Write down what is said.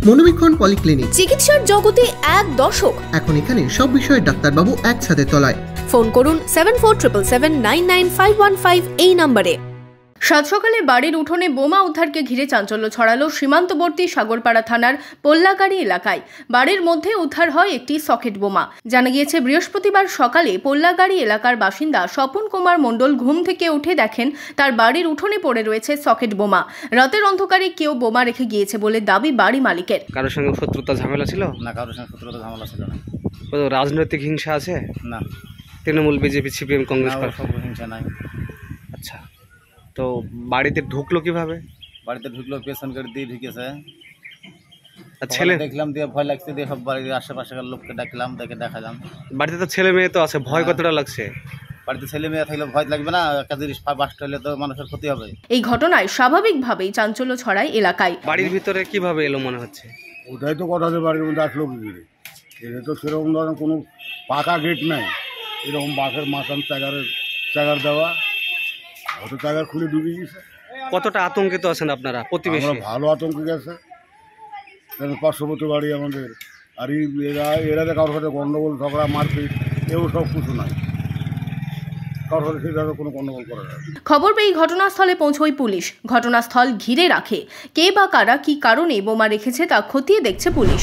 মনোবীক্ষণ polyclinic, চিকিৎসার জগতে এক দশক। এখন এখানে সব বিষয়ে ডাক্তারবাবু একসাথে তলায়। ফোন করুন 7477999515 এই নম্বরে। সাত সকালে বাড়ির উঠোনে বোমা উদ্ধারকে ঘিরে চাঞ্চল্য ছড়ালো সীমান্তবর্তী সাগরপাড়া থানার পোল্লাগাড়ি এলাকায়। বাড়ির মধ্যে উদ্ধার হয় একটি সকেট বোমা। জানা গিয়েছে, বৃহস্পতিবার সকালে পোল্লাগাড়ি এলাকার বাসিন্দা স্বপন কুমার মণ্ডল ঘুম থেকে উঠে দেখেন তার বাড়ির উঠোনে পড়ে রয়েছে সকেট বোমা। রাতের অন্ধকারে কেউ বোমা রেখে গিয়েছে বলে দাবি বাড়ি মালিকের। কারোর সঙ্গে শত্রুতা ঝামেলা ছিল না? কারোর সঙ্গে শত্রুতা ঝামেলা ছিল না। রাজনৈতিক হিংসা আছে? না। তৃণমূল, বিজেপি, সিপিএম, কংগ্রেস সব হিংসা নাই। আচ্ছা, তো বাড়িতে ঢুকলো কিভাবে? বাড়িতে ঢুকলো পেছন গেট দিয়ে ঢুকেছে। ছেলে দেখলাম, দিয়ে ভয় লাগছে, দিয়ে সব বাড়ির আশেপাশের লোককে ডাকলাম, দেখে দেখা যান। বাড়িতে তো ছেলে মেয়ে তো আছে, ভয় কতটা লাগছে? বাড়িতে ছেলে মেয়ে থাকলে ভয় লাগবে না? একটা জিনিস বাস্ট হলে তো মানুষের ক্ষতি হবে। এই ঘটনায় স্বাভাবিকভাবেই চাঞ্চল্য ছড়ায় এলাকায়। বাড়ির ভিতরে কিভাবে এলো মনে হচ্ছে? ওটাই তো কথা, যে বাড়ির মধ্যে আসলো কি করে? এটা তো সেরকম ধরনের কোনো পাকা গেট নাই, এরকম বাঁশের মাথান চাগার দেওয়া, হয়তো চাগার খুলে ডুবে গেছে। কতটা আতঙ্কিত আছেন আপনারা প্রতিবেশী? ভালো আতঙ্ক গেছে, কারণ পার্শ্ববর্তী বাড়ি আমাদের। আর এরা কারোর সাথে গণ্ডগোল, ঝগড়া, মারপিট এও সব কিছু নাই, কারোর সাথে সেভাবে কোনো গণ্ডগোল করে না। খবর পেয়ে ঘটনাস্থলে পৌঁছয় পুলিশ। ঘটনাস্থল ঘিরে রাখে। কে বা কারা কি কারণে বোমা রেখেছে তা খতিয়ে দেখছে পুলিশ।